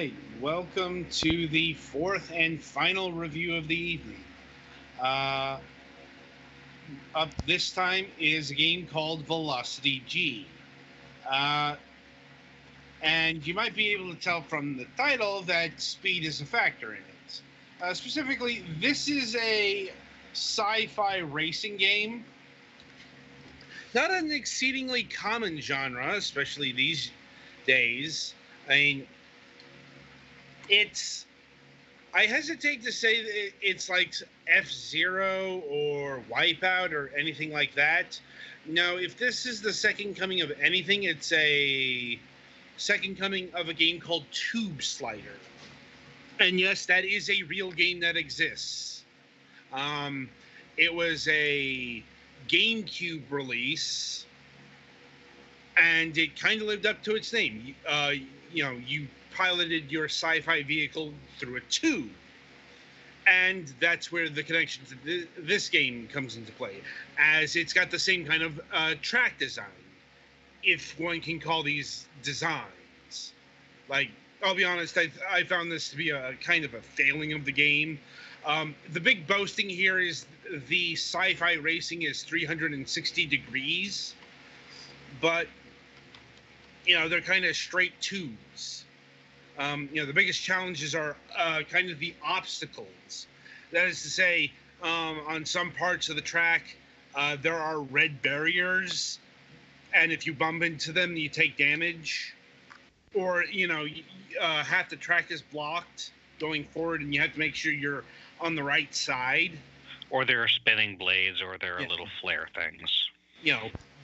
right, welcome to the fourth and final review of the evening. Uh, Up this time is a game called Velocity G. Uh, and you might be able to tell from the title that speed is a factor in it. Specifically, this is a sci fi racing game. Not an exceedingly common genre, especially these days. I mean, it's I hesitate to say that it's like F-Zero or Wipeout or anything like that. No, if this is the second coming of anything, it's a second coming of a game called Tube Slider. And yes, that is a real game that exists. Um, it was a GameCube release, and it kind of lived up to its name. You piloted your sci-fi vehicle through a tube, and that's where the connection to this game comes into play, as it's got the same kind of track design, if one can call these designs. Like, I'll be honest, I found this to be a kind of a failing of the game. The big boasting here is the sci-fi racing is 360 degrees, but they're kind of straight tubes. The biggest challenges are kind of the obstacles. That is to say, on some parts of the track, there are red barriers, and if you bump into them, you take damage. Or, half the track is blocked going forward, and you have to make sure you're on the right side. Or there are spinning blades, or there are little flare things.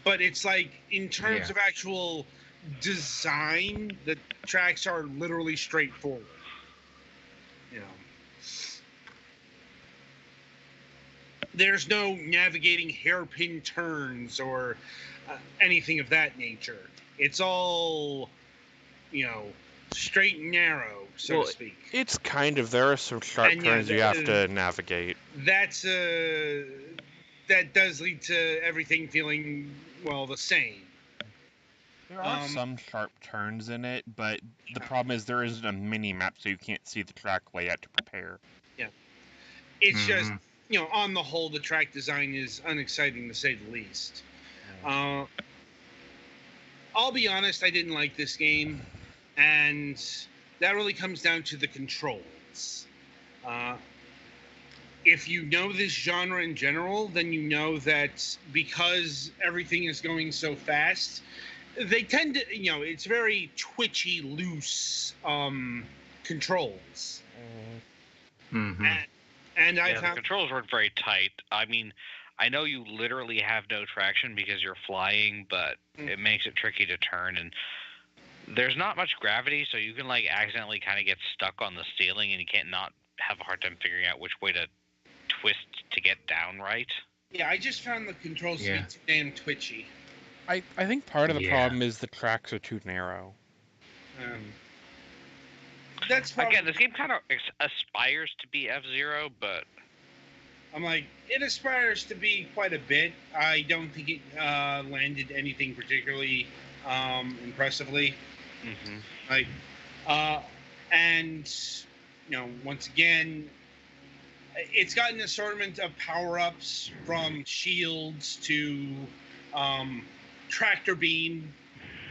But it's like, in terms of actual design, the tracks are literally straightforward. There's no navigating hairpin turns or anything of that nature. It's all, straight and narrow, so to speak. It's kind of, there are some sharp turns you have to navigate. That does lead to everything feeling, the same. There are some sharp turns in it, but the problem is there isn't a mini-map, so you can't see the track layout to prepare. Yeah. It's just, on the whole, the track design is unexciting, to say the least. I'll be honest, I didn't like this game, and that really comes down to the controls. If you know this genre in general, then you know that because everything is going so fast, they tend to, it's very twitchy, loose controls. Mm-hmm. And I found the controls weren't very tight. I mean, I know you literally have no traction because you're flying, but it makes it tricky to turn, and there's not much gravity, so you can accidentally kind of get stuck on the ceiling, and you can't not have a hard time figuring out which way to twist to get down right. Yeah, I just found the controls to be too damn twitchy. I think part of the problem is the tracks are too narrow. That's again, this game kind of aspires to be F-Zero, but I'm like, it aspires to be quite a bit. I don't think it landed anything particularly impressively. And once again, it's got an assortment of power-ups from shields to tractor beam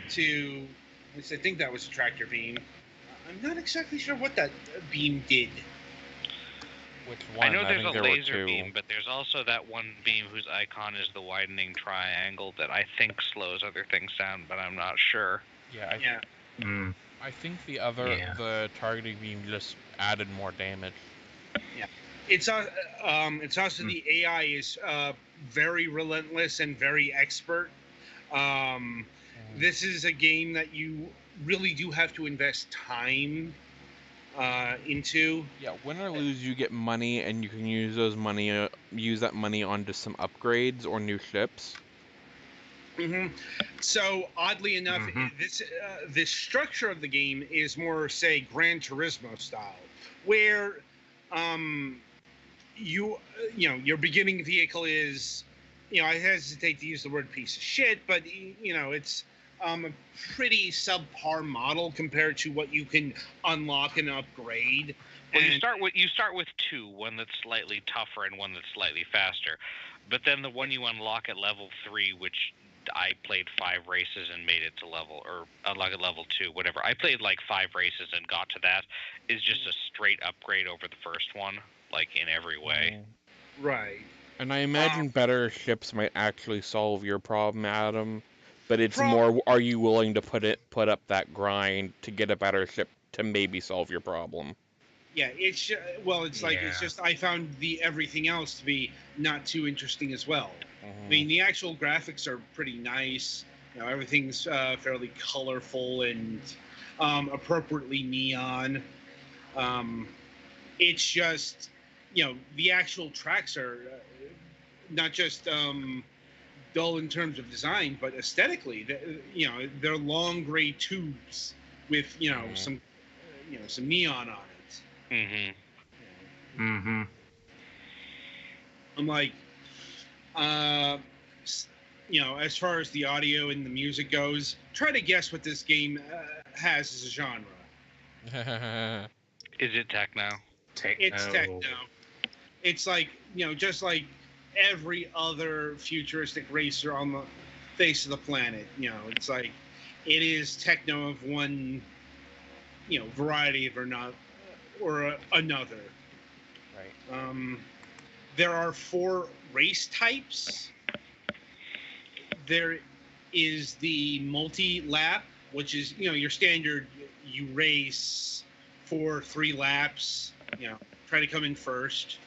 to, at least I think that was a tractor beam. I'm not exactly sure what that beam did. Which one? I know there's a laser beam, but there's also that one beam whose icon is the widening triangle that I think slows other things down, but I'm not sure. I think the targeting beam just added more damage. Yeah. It's also the AI is very relentless and very expert. This is a game that you really do have to invest time into. Yeah, win or lose, you get money, and you can use that money onto some upgrades or new ships. So oddly enough, this structure of the game is more, say, Gran Turismo style, where your beginning vehicle is, I hesitate to use the word piece of shit, but it's a pretty subpar model compared to what you can unlock and upgrade. Well, you start with two, one that's slightly tougher and one that's slightly faster. But then the one you unlock at level 3, which I played 5 races and made it to level, or unlock at level 2, whatever. I played like 5 races and got to that, is just a straight upgrade over the first one, like in every way. Right. And I imagine better ships might actually solve your problem, Adam. But it's more, are you willing to put up that grind to get a better ship to maybe solve your problem? Yeah, it's just I found the everything else to be not too interesting as well. I mean, the actual graphics are pretty nice. You know, everything's fairly colorful and appropriately neon. It's just, you know, the actual tracks are not just dull in terms of design, but aesthetically, you know, they're long gray tubes with some neon on it. I'm like, you know, as far as the audio and the music goes, try to guess what this game has as a genre. Is it techno? It's techno. It's like, you know, just like every other futuristic racer on the face of the planet. You know, it's like it is techno of one, you know, variety of another. Right. There are 4 race types. There is the multi-lap, which is, you know, your standard. You race for 3 laps. You know, try to come in first.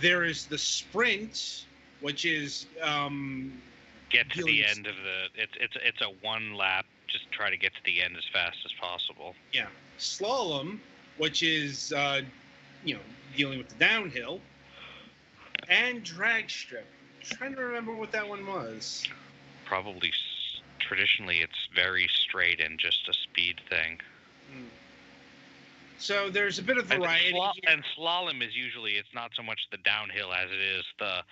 There is the sprint, which is get to the end of the. It's a 1 lap. Just try to get to the end as fast as possible. Yeah, slalom, which is you know, dealing with the downhill, and drag strip. I'm trying to remember what that one was. Probably traditionally it's very straight and just a speed thing. So there's a bit of variety. And slalom is usually, it's not so much the downhill as it is the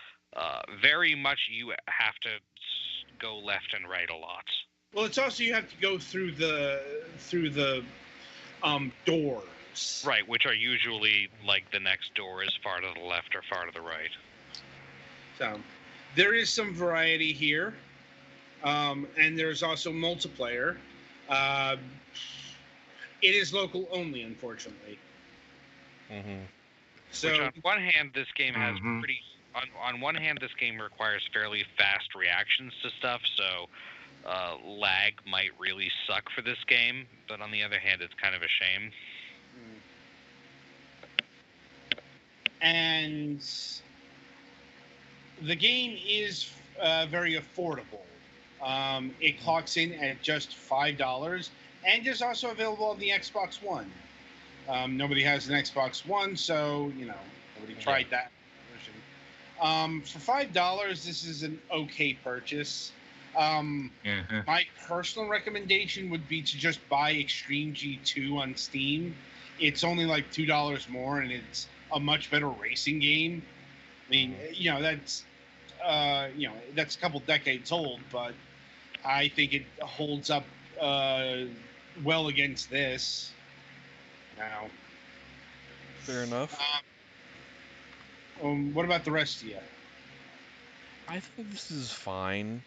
very much you have to go left and right a lot. Well, it's also you have to go through the doors. Right, which are usually like the next door is far to the left or far to the right. So there is some variety here. And there's also multiplayer. It is local only, unfortunately. So, which on one hand, this game has pretty. On one hand, this game requires fairly fast reactions to stuff, so lag might really suck for this game. But on the other hand, it's kind of a shame. And the game is very affordable. It clocks in at just $5, and is also available on the Xbox One. Nobody has an Xbox One, so, you know, nobody tried that version. For $5, this is an okay purchase. My personal recommendation would be to just buy Extreme G2 on Steam. It's only like $2 more, and it's a much better racing game. I mean, you know, that's a couple decades old, but I think it holds up well against this. Now, fair enough. What about the rest of you? I think this is fine.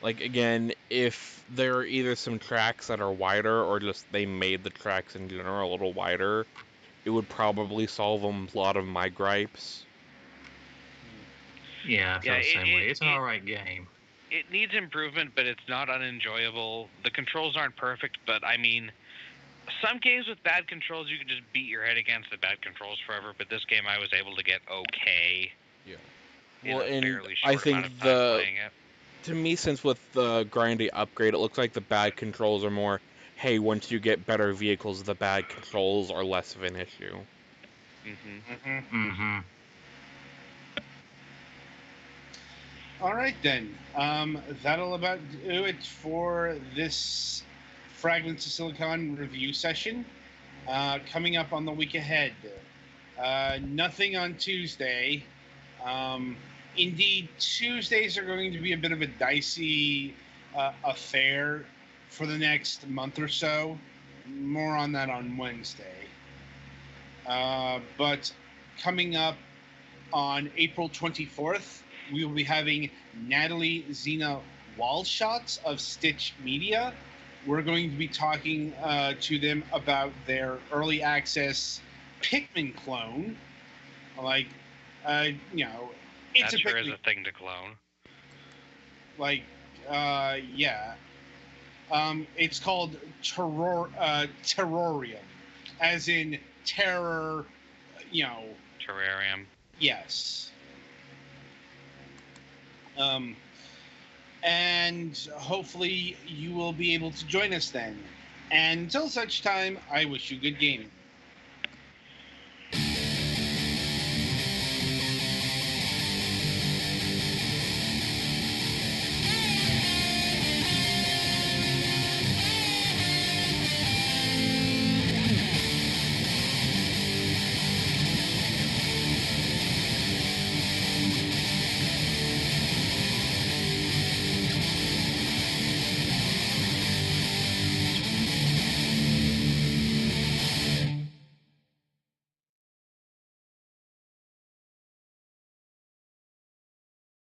Like, again, if there are either some tracks that are wider or just they made the tracks in general a little wider, it would probably solve a lot of my gripes. Yeah, I feel the same way. It's an alright game. It needs improvement, but it's not unenjoyable. The controls aren't perfect, but I mean, some games with bad controls, you can just beat your head against the bad controls forever, but this game I was able to get okay. Yeah. Well, and I think to me, since with the grindy upgrade, it looks like the bad controls are more, hey, once you get better vehicles, the bad controls are less of an issue. All right, then. That'll about do it for this Fragments of Silicon review session. Coming up on the week ahead. Nothing on Tuesday. Indeed, Tuesdays are going to be a bit of a dicey a fair for the next month or so. More on that on Wednesday. But coming up on April 24th, we will be having Natalie Zena Wallshots of Stitch Media. We're going to be talking to them about their early access Pikmin clone. Like, it's that sure is a thing to clone. Like, yeah. It's called Terrorium, as in terror, Terrarium. Yes. And hopefully you will be able to join us then. And until such time, I wish you good gaming.